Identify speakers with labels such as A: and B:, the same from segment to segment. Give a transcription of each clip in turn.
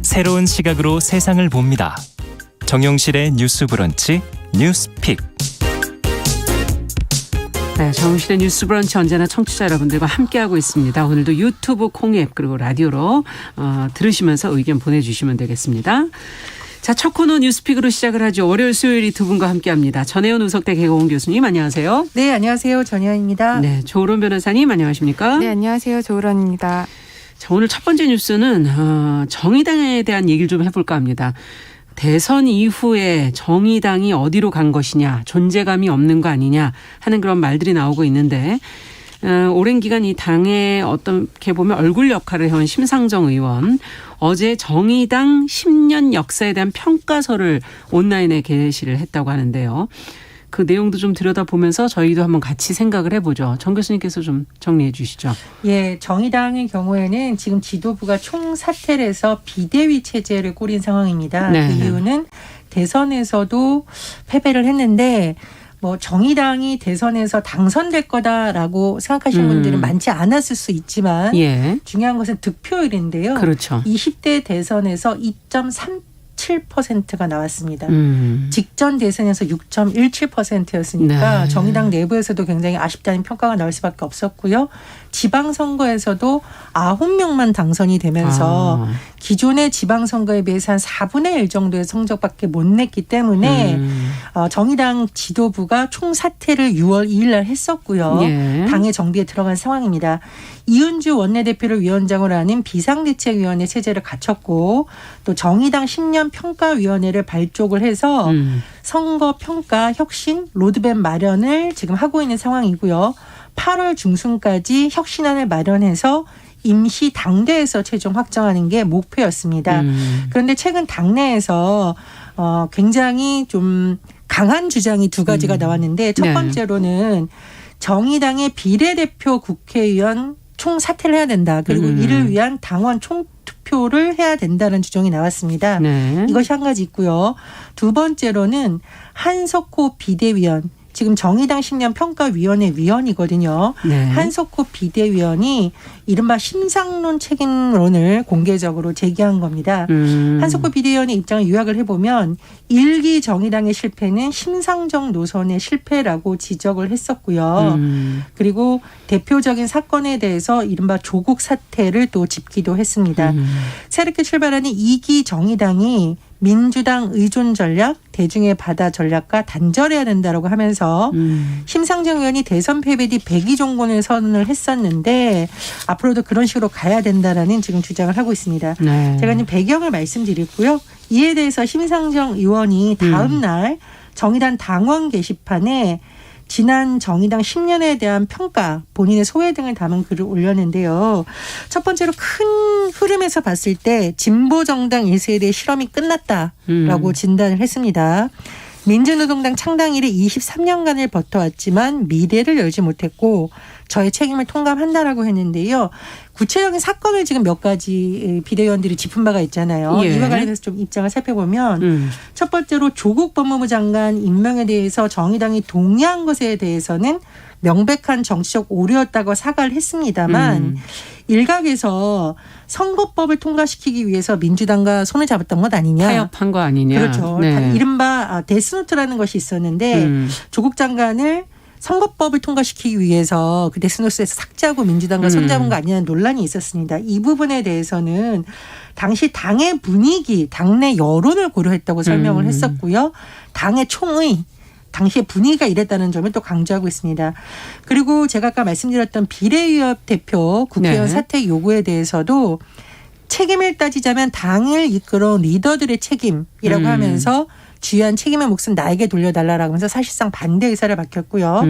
A: 새로운 시각으로 세상을 봅니다. 정용실의 뉴스 브런치 뉴스픽.
B: 네, 정용실의 뉴스 브런치 언제나 청취자 여러분들과 함께하고 있습니다. 오늘도 유튜브 콩앱 그리고 라디오로 들으시면서 의견 보내주시면 되겠습니다. 자, 첫 코너 뉴스픽으로 시작을 하죠. 월요일 수요일이 두 분과 함께합니다. 전혜연 우석대 개공원 교수님 안녕하세요.
C: 네, 안녕하세요. 전혜연입니다.
B: 네, 조으론 변호사님 안녕하십니까?
D: 네, 안녕하세요. 조으론입니다.
B: 자, 오늘 첫 번째 뉴스는 정의당에 대한 얘기를 좀 해볼까 합니다. 대선 이후에 정의당이 어디로 간 것이냐, 존재감이 없는 거 아니냐 하는 그런 말들이 나오고 있는데 오랜 기간 이 당에 어떻게 보면 얼굴 역할을 해온 심상정 의원 어제 정의당 10년 역사에 대한 평가서를 온라인에 게시를 했다고 하는데요. 그 내용도 좀 들여다보면서 저희도 한번 같이 생각을 해보죠. 정 교수님께서 좀 정리해 주시죠.
C: 예, 정의당의 경우에는 지금 지도부가 총사퇴를 해서 비대위 체제를 꾸린 상황입니다.
B: 네.
C: 그 이유는 대선에서도 패배를 했는데 정의당이 대선에서 당선될 거다라고 생각하시는 분들은 많지 않았을 수 있지만
B: 예.
C: 중요한 것은 득표율인데요.
B: 그렇죠.
C: 20대 대선에서 2.37%가 나왔습니다. 직전 대선에서 6.17%였으니까
B: 네.
C: 정의당 내부에서도 굉장히 아쉽다는 평가가 나올 수밖에 없었고요. 지방선거에서도 9명만 당선이 되면서 기존의 지방선거에 비해서 한 4분의 1 정도의 성적밖에 못 냈기 때문에 정의당 지도부가 총사퇴를 6월 2일 날 했었고요.
B: 예.
C: 당의 정비에 들어간 상황입니다. 이은주 원내대표를 위원장으로 하는 비상대책위원회 체제를 갖췄고 또 정의당 10년 평가위원회를 발족을 해서 선거 평가 혁신 로드맵 마련을 지금 하고 있는 상황이고요. 8월 중순까지 혁신안을 마련해서 임시 당대에서 최종 확정하는 게 목표였습니다. 그런데 최근 당내에서 굉장히 좀 강한 주장이 두 가지가 나왔는데 첫 번째로는 정의당의 비례대표 국회의원 총사퇴를 해야 된다. 그리고 이를 위한 당원 총투표를 해야 된다는 주장이 나왔습니다.
B: 네.
C: 이것이 한 가지 있고요. 두 번째로는 한석호 비대위원. 지금 정의당 10년 평가위원회 위원이거든요.
B: 네.
C: 한석호 비대위원이 이른바 심상론 책임론을 공개적으로 제기한 겁니다. 한석호 비대위원의 입장을 요약을 해보면 1기 정의당의 실패는 심상정 노선의 실패라고 지적을 했었고요. 그리고 대표적인 사건에 대해서 이른바 조국 사태를 또 짚기도 했습니다. 새롭게 출발하는 2기 정의당이 민주당 의존 전략, 대중의 바다 전략과 단절해야 된다라고 하면서 심상정 의원이 대선 패배 뒤 백의종군을 선언을 했었는데 앞으로도 그런 식으로 가야 된다라는 지금 주장을 하고 있습니다.
B: 네.
C: 제가 이제 배경을 말씀드리고요. 이에 대해서 심상정 의원이 다음 날 정의당 당원 게시판에 지난 정의당 10년에 대한 평가, 본인의 소회 등을 담은 글을 올렸는데요. 첫 번째로 큰 흐름에서 봤을 때 진보정당 1세대의 실험이 끝났다라고 진단을 했습니다. 민주노동당 창당 이래 23년간을 버텨왔지만 미래를 열지 못했고 저의 책임을 통감한다라고 했는데요. 구체적인 사건을 지금 몇 가지 비대위원들이 짚은 바가 있잖아요.
B: 예.
C: 이와 관련해서 좀 입장을 살펴보면 첫 번째로 조국 법무부 장관 임명에 대해서 정의당이 동의한 것에 대해서는 명백한 정치적 오류였다고 사과를 했습니다만 일각에서 선거법을 통과시키기 위해서 민주당과 손을 잡았던 것 아니냐.
B: 타협한 거 아니냐.
C: 그렇죠.
B: 네.
C: 이른바 데스노트라는 것이 있었는데 조국 장관을 선거법을 통과시키기 위해서 그 데스노트에서 삭제하고 민주당과 손잡은 거 아니냐는 논란이 있었습니다. 이 부분에 대해서는 당시 당의 분위기, 당내 여론을 고려했다고 설명을 했었고요. 당의 총의, 당시의 분위기가 이랬다는 점을 또 강조하고 있습니다. 그리고 제가 아까 말씀드렸던 비례위원 대표 국회의원
B: 네.
C: 사퇴 요구에 대해서도 책임을 따지자면 당을 이끌어온 리더들의 책임이라고 하면서 주요한 책임의 몫은 나에게 돌려달라고 하면서 사실상 반대 의사를 밝혔고요.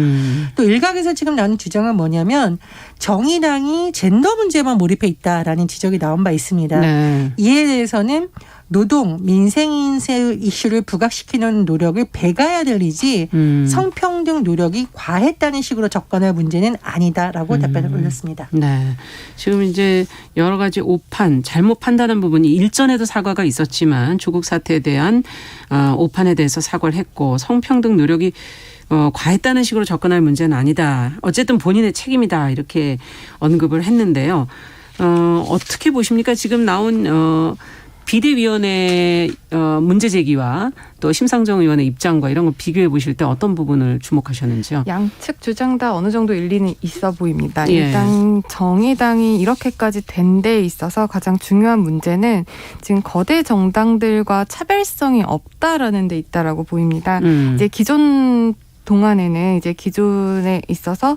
C: 또 일각에서 지금 나오는 주장은 뭐냐면 정의당이 젠더 문제만 몰입해 있다라는 지적이 나온 바 있습니다.
B: 네.
C: 이에 대해서는 노동, 민생 인세 이슈를 부각시키는 노력을 배가해야 될이지 성평등 노력이 과했다는 식으로 접근할 문제는 아니다라고 답변을 올렸습니다.
B: 네. 지금 이제 여러 가지 오판, 잘못 판단한 부분이 일전에도 사과가 있었지만 조국 사태에 대한 오판에 대해서 사과를 했고 성평등 노력이 과했다는 식으로 접근할 문제는 아니다. 어쨌든 본인의 책임이다. 이렇게 언급을 했는데요. 어떻게 보십니까? 지금 나온 비대위원회 문제 제기와 또 심상정 의원의 입장과 이런 거 비교해 보실 때 어떤 부분을 주목하셨는지요?
D: 양측 주장 다 어느 정도 일리는 있어 보입니다.
B: 예.
D: 일단 정의당이 이렇게까지 된 데 있어서 가장 중요한 문제는 지금 거대 정당들과 차별성이 없다라는 데 있다라고 보입니다. 이제 기존 동안에는 이제 기존에 있어서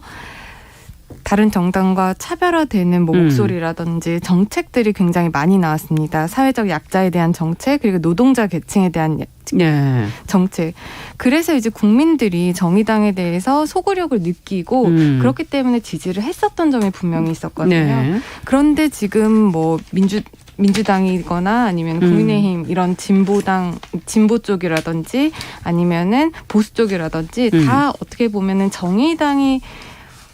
D: 다른 정당과 차별화되는 뭐 목소리라든지 정책들이 굉장히 많이 나왔습니다. 사회적 약자에 대한 정책, 그리고 노동자 계층에 대한
B: 네.
D: 정책. 그래서 이제 국민들이 정의당에 대해서 소구력을 느끼고 그렇기 때문에 지지를 했었던 점이 분명히 있었거든요.
B: 네.
D: 그런데 지금 뭐 민주당이거나 아니면 국민의힘 이런 진보 쪽이라든지 아니면은 보수 쪽이라든지 다 어떻게 보면은 정의당이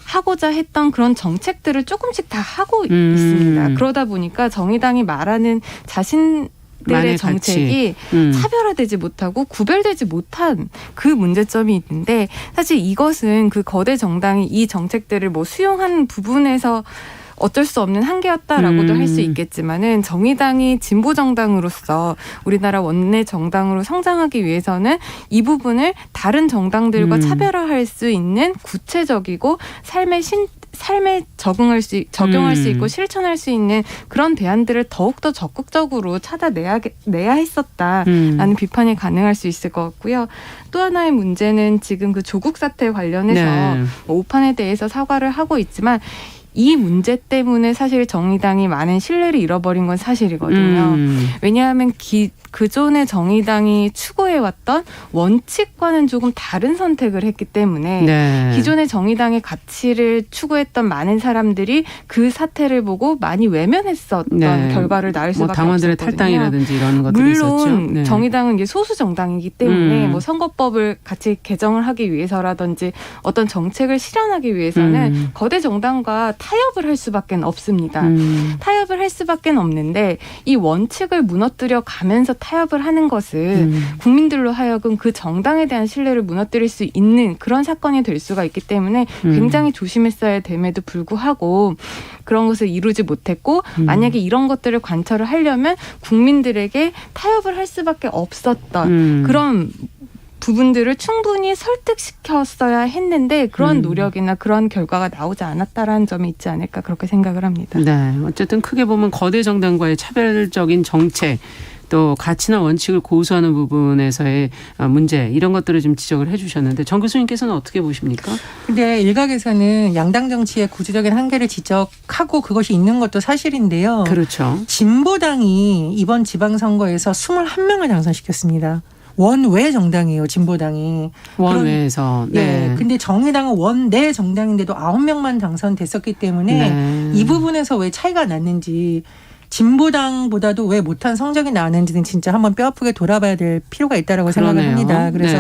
D: 하고자 했던 그런 정책들을 조금씩 다 하고 있습니다. 그러다 보니까 정의당이 말하는 자신들의 정책이 차별화되지 못하고 구별되지 못한 그 문제점이 있는데, 사실 이것은 그 거대 정당이 이 정책들을 뭐 수용한 부분에서 어쩔 수 없는 한계였다라고도 할 수 있겠지만은, 정의당이 진보 정당으로서 우리나라 원내 정당으로 성장하기 위해서는 이 부분을 다른 정당들과 차별화할 수 있는 구체적이고 삶에 적용할 수 있고 실천할 수 있는 그런 대안들을 더욱더 적극적으로 찾아내야 했었다라는 비판이 가능할 수 있을 것 같고요. 또 하나의 문제는 지금 그 조국 사태 관련해서 오판에 대해서 사과를 하고 있지만, 이 문제 때문에 사실 정의당이 많은 신뢰를 잃어버린 건 사실이거든요. 왜냐하면 그전에 정의당이 추구해왔던 원칙과는 조금 다른 선택을 했기 때문에 기존의 정의당의 가치를 추구했던 많은 사람들이 그 사태를 보고 많이 외면했었던 결과를 낳을 수밖에
B: 당원들의
D: 없었거든요.
B: 탈당이라든지 이런 것들이 있었죠.
D: 물론 정의당은 이게 소수 정당이기 때문에 뭐 선거법을 같이 개정을 하기 위해서라든지 어떤 정책을 실현하기 위해서는 거대 정당과 타협을 할 수밖에 없습니다. 타협을 할 수밖에 없는데, 이 원칙을 무너뜨려 가면서 타협을 하는 것은 국민들로 하여금 그 정당에 대한 신뢰를 무너뜨릴 수 있는 그런 사건이 될 수가 있기 때문에 굉장히 조심했어야 됨에도 불구하고 그런 것을 이루지 못했고, 만약에 이런 것들을 관철을 하려면 국민들에게 타협을 할 수밖에 없었던 그런 부분들을 충분히 설득시켰어야 했는데, 그런 노력이나 그런 결과가 나오지 않았다라는 점이 있지 않을까, 그렇게 생각을 합니다.
B: 네, 어쨌든 크게 보면 거대 정당과의 차별적인 정책, 또 가치나 원칙을 고수하는 부분에서의 문제, 이런 것들을 좀 지적을 해 주셨는데, 정 교수님께서는 어떻게 보십니까?
C: 근데 일각에서는 양당 정치의 구조적인 한계를 지적하고 그것이 있는 것도 사실인데요.
B: 그렇죠.
C: 진보당이 이번 지방선거에서 21명을 당선시켰습니다. 원외 정당이에요, 진보당이.
B: 원외에서. 네.
C: 근데 정의당은 원내 정당인데도 9명만 당선됐었기 때문에 이 부분에서 왜 차이가 났는지, 진보당보다도 왜 못한 성적이 나왔는지는 진짜 한번 뼈아프게 돌아봐야 될 필요가 있다라고 생각을 합니다. 그래서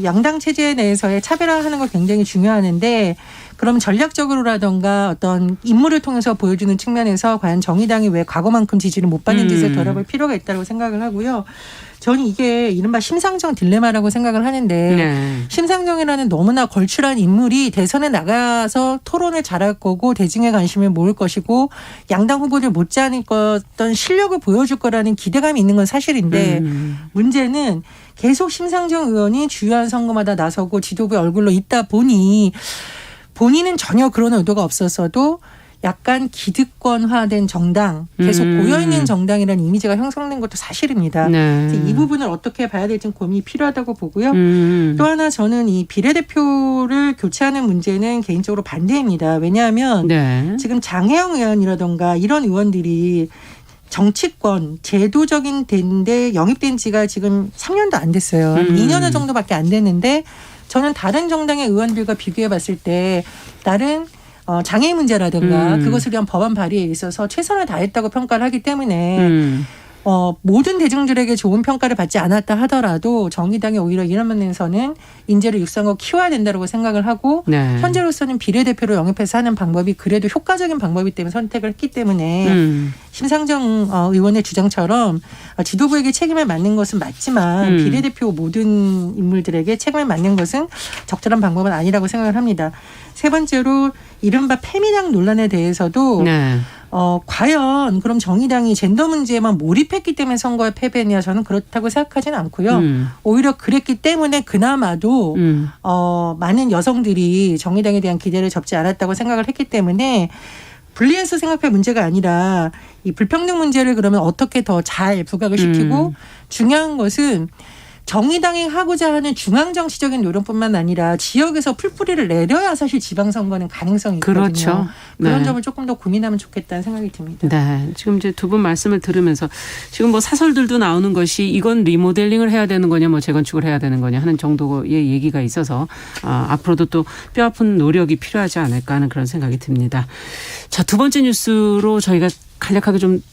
C: 양당 체제 내에서의 차별화하는 거 굉장히 중요하는데, 그럼 전략적으로라던가 어떤 임무를 통해서 보여주는 측면에서 과연 정의당이 왜 과거만큼 지지를 못 받는지를 돌아볼 필요가 있다고 생각을 하고요. 저는 이게 이른바 심상정 딜레마라고 생각을 하는데, 심상정이라는 너무나 걸출한 인물이 대선에 나가서 토론을 잘할 거고 대중의 관심을 모을 것이고 양당 후보들 못지않은 어떤 실력을 보여줄 거라는 기대감이 있는 건 사실인데, 문제는 계속 심상정 의원이 주요한 선거마다 나서고 지도부의 얼굴로 있다 보니 본인은 전혀 그런 의도가 없었어도 약간 기득권화된 정당, 계속 고여있는 정당이라는 이미지가 형성된 것도 사실입니다. 이 부분을 어떻게 봐야 될지 고민이 필요하다고 보고요. 또 하나, 저는 이 비례대표를 교체하는 문제는 개인적으로 반대입니다. 왜냐하면 지금 장혜영 의원이라던가 이런 의원들이 정치권, 제도적인 데인데 영입된 지가 지금 3년도 안 됐어요. 2년 정도밖에 안 됐는데, 저는 다른 정당의 의원들과 비교해 봤을 때 다른 장애인 문제라든가 그것을 위한 법안 발의에 있어서 최선을 다했다고 평가를 하기 때문에 모든 대중들에게 좋은 평가를 받지 않았다 하더라도 정의당이 오히려 이런 면에서는 인재를 육성하고 키워야 된다고 생각을 하고, 현재로서는 비례대표로 영입해서 하는 방법이 그래도 효과적인 방법이기 때문에 선택을 했기 때문에 심상정 의원의 주장처럼 지도부에게 책임을 맡는 것은 맞지만 비례대표 모든 인물들에게 책임을 맡는 것은 적절한 방법은 아니라고 생각을 합니다. 세 번째로, 이른바 패미당 논란에 대해서도 과연 그럼 정의당이 젠더 문제에만 몰입했기 때문에 선거에 패배냐 저는 그렇다고 생각하지는 않고요. 오히려 그랬기 때문에 그나마도 많은 여성들이 정의당에 대한 기대를 접지 않았다고 생각을 했기 때문에 분리해서 생각할 문제가 아니라 이 불평등 문제를 그러면 어떻게 더 잘 부각을 시키고 중요한 것은 정의당이 하고자 하는 중앙정치적인 노력뿐만 아니라 지역에서 풀뿌리를 내려야 사실 지방선거는 가능성이 있거든요.
B: 그렇죠.
C: 그런
B: 네.
C: 점을 조금 더 고민하면 좋겠다는 생각이 듭니다.
B: 네. 지금 이제 두 분 말씀을 들으면서 지금 뭐 사설들도 나오는 것이 이건 리모델링을 해야 되는 거냐 뭐 재건축을 해야 되는 거냐 하는 정도의 얘기가 있어서 앞으로도 또 뼈아픈 노력이 필요하지 않을까 하는 그런 생각이 듭니다. 자, 두 번째 뉴스로 저희가 간략하게 좀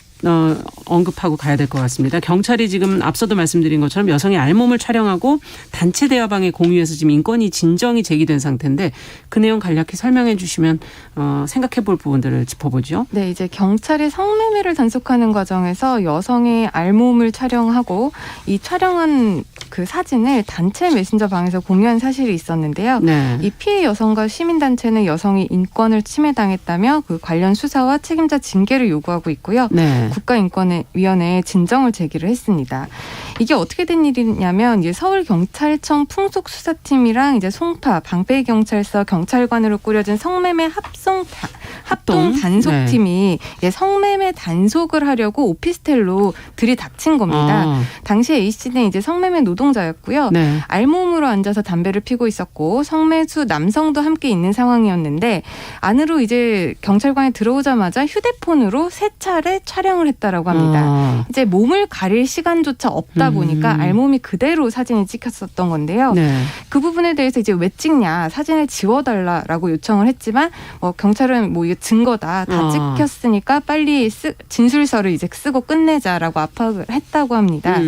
B: 언급하고 가야 될 것 같습니다. 경찰이 지금 앞서도 말씀드린 것처럼 여성의 알몸을 촬영하고 단체 대화방에 공유해서 지금 인권이 진정이 제기된 상태인데 그 내용 간략히 설명해 주시면 생각해 볼 부분들을 짚어보죠.
D: 네, 이제 경찰이 성매매를 단속하는 과정에서 여성의 알몸을 촬영하고 이 촬영한 그 사진을 단체 메신저 방에서 공유한 사실이 있었는데요.
B: 네.
D: 이 피해 여성과 시민단체는 여성이 인권을 침해당했다며 그 관련 수사와 책임자 징계를 요구하고 있고요.
B: 네.
D: 국가인권위원회에 진정을 제기를 했습니다. 이게 어떻게 된 일이냐면 이제 서울경찰청 풍속수사팀이랑 이제 송파 방배경찰서 경찰관으로 꾸려진 성매매 합동 단속팀이 네. 성매매 단속을 하려고 오피스텔로 들이닥친 겁니다. 당시에 A 씨는 이제 성매매 노동자였고요.
B: 네.
D: 알몸으로 앉아서 담배를 피고 있었고 성매수 남성도 함께 있는 상황이었는데 안으로 이제 경찰관에 들어오자마자 휴대폰으로 3차례 촬영을 했다라고 합니다. 이제 몸을 가릴 시간조차 없다 보니까 알몸이 그대로 사진이 찍혔었던 건데요.
B: 네.
D: 그 부분에 대해서 이제 왜 찍냐 사진을 지워달라라고 요청을 했지만 경찰은 뭐 이게 증거다 다 찍혔으니까 빨리 진술서를 이제 쓰고 끝내자라고 압박을 했다고 합니다.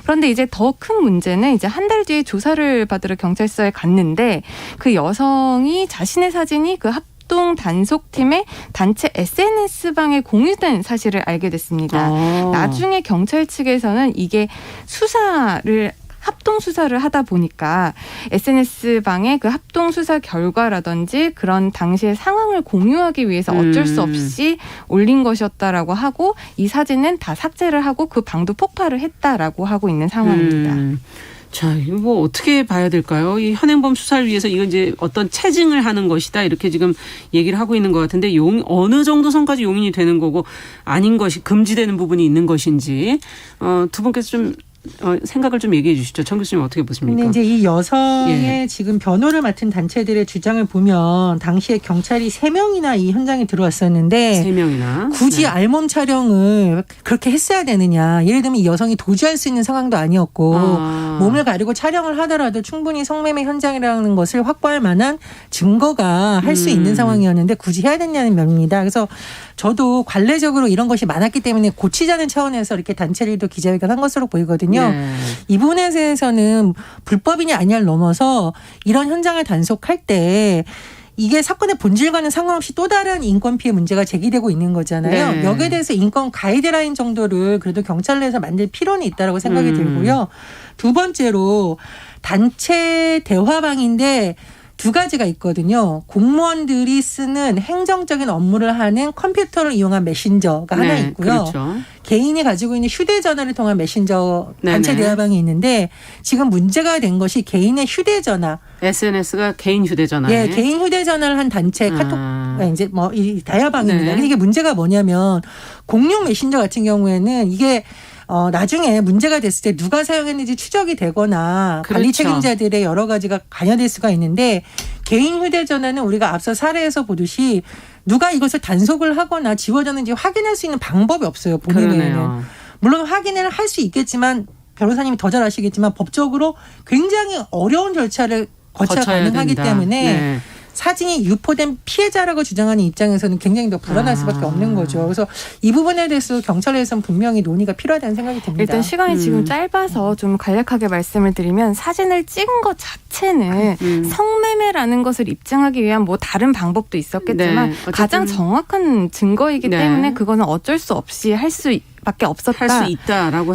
D: 그런데 이제 더 큰 문제는 이제 한 달 뒤에 조사를 받으러 경찰서에 갔는데 그 여성이 자신의 사진이 그 합동 단속팀의 단체 SNS방에 공유된 사실을 알게 됐습니다. 나중에 경찰 측에서는 이게 합동 수사를 하다 보니까 SNS방에 그 합동 수사 결과라든지 그런 당시의 상황을 공유하기 위해서 어쩔 수 없이 올린 것이었다라고 하고 이 사진은 다 삭제를 하고 그 방도 폭발을 했다라고 하고 있는 상황입니다.
B: 자, 이거 뭐 어떻게 봐야 될까요? 이 현행범 수사를 위해서 이건 이제 어떤 체증을 하는 것이다 이렇게 지금 얘기를 하고 있는 것 같은데 어느 정도 선까지 용인이 되는 거고 아닌 것이 금지되는 부분이 있는 것인지 두 분께서 좀 생각을 좀 얘기해 주시죠. 정 교수님 어떻게 보십니까?
C: 근데 이제 이 여성의 지금 변호를 맡은 단체들의 주장을 보면 당시에 경찰이 3명이나 이 현장에 들어왔었는데
B: 3명이나
C: 굳이 알몸 촬영을 그렇게 했어야 되느냐. 예를 들면 이 여성이 도주할 수 있는 상황도 아니었고 몸을 가리고 촬영을 하더라도 충분히 성매매 현장이라는 것을 확보할 만한 증거가 할 수 있는 상황이었는데 굳이 해야 되냐는 면입니다. 그래서 저도 관례적으로 이런 것이 많았기 때문에 고치자는 차원에서 이렇게 단체들도 기자회견한 것으로 보이거든요. 네. 이 부분에 대해서는 불법이냐 아니냐를 넘어서 이런 현장을 단속할 때 이게 사건의 본질과는 상관없이 또 다른 인권 피해 문제가 제기되고 있는 거잖아요. 네. 여기에 대해서 인권 가이드라인 정도를 그래도 경찰 내에서 만들 필요는 있다고 생각이 들고요. 두 번째로 단체 대화방인데 2가지가 있거든요. 공무원들이 쓰는 행정적인 업무를 하는 컴퓨터를 이용한 메신저가 하나 있고요.
B: 그렇죠.
C: 개인이 가지고 있는 휴대전화를 통한 메신저 단체 대화방이 있는데 지금 문제가 된 것이 개인의 휴대전화.
B: SNS가 개인 휴대전화.
C: 예, 개인 휴대전화를 한 단체 카톡 이제 뭐 이 대화방입니다. 근데 이게 문제가 뭐냐면 공용 메신저 같은 경우에는 이게 나중에 문제가 됐을 때 누가 사용했는지 추적이 되거나
B: 그렇죠.
C: 관리 책임자들의 여러 가지가 관여될 수가 있는데 개인 휴대전화는 우리가 앞서 사례에서 보듯이 누가 이것을 단속을 하거나 지워졌는지 확인할 수 있는 방법이 없어요. 본인에는. 물론 확인을 할 수 있겠지만 변호사님이 더 잘 아시겠지만 법적으로 굉장히 어려운 절차를 거쳐야 가능하기 된다. 때문에 네. 사진이 유포된 피해자라고 주장하는 입장에서는 굉장히 더 불안할 수밖에 없는 거죠. 그래서 이 부분에 대해서 경찰에서는 분명히 논의가 필요하다는 생각이 듭니다.
D: 일단 시간이 지금 짧아서 좀 간략하게 말씀을 드리면 사진을 찍은 것 자체는 성매매라는 것을 입증하기 위한 뭐 다른 방법도 있었겠지만 가장 정확한 증거이기 때문에 그거는 어쩔 수 없이 할 수 밖에 없었다.
B: 할 수 있다라고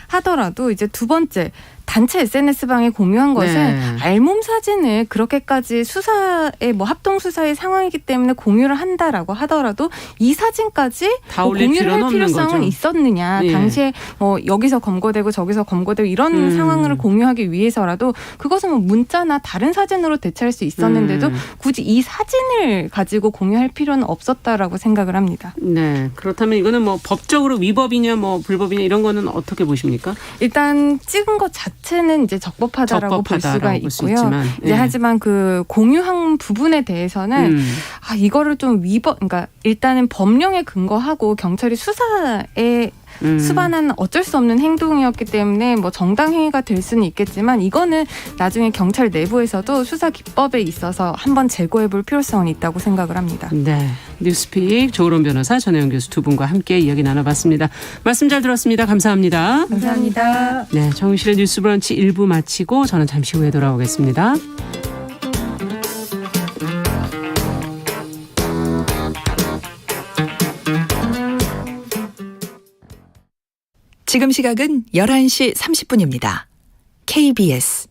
D: 하더라도 이제 두 번째 단체 SNS방에 공유한 것은
B: 네.
D: 알몸 사진을 그렇게까지 수사에 뭐 합동 수사의 상황이기 때문에 공유를 한다라고 하더라도 이 사진까지
B: 다
D: 뭐
B: 올릴
D: 공유를 할
B: 필요는 없는
D: 필요성은
B: 거죠.
D: 있었느냐.
B: 예.
D: 당시에 뭐 여기서 검거되고 저기서 검거되고 이런 상황을 공유하기 위해서라도 그것은 뭐 문자나 다른 사진으로 대체할 수 있었는데도 굳이 이 사진을 가지고 공유할 필요는 없었다라고 생각을 합니다.
B: 네. 그렇다면 이거는 뭐 법적으로 위법이냐 뭐 불법이냐 이런 거는 어떻게 보십니까?
D: 일단 찍은 것 자체는 이제 적법하다라고 볼 수가
B: 적법하다라고 볼수
D: 있고요.
B: 있지만,
D: 이제
B: 예.
D: 하지만 그 공유한 부분에 대해서는 이거를 좀 그러니까 일단은 법령에 근거하고 경찰이 수사에 수반한 어쩔 수 없는 행동이었기 때문에 뭐 정당 행위가 될 수는 있겠지만 이거는 나중에 경찰 내부에서도 수사 기법에 있어서 한번 재고해 볼 필요성은 있다고 생각을 합니다.
B: 네. 뉴스픽 조으론 변호사 전혜영 교수 두 분과 함께 이야기 나눠봤습니다. 말씀 잘 들었습니다. 감사합니다.
C: 감사합니다.
B: 네, 정용실의 뉴스 브런치 1부 마치고 저는 잠시 후에 돌아오겠습니다.
E: 지금 시각은 11시 30분입니다. KBS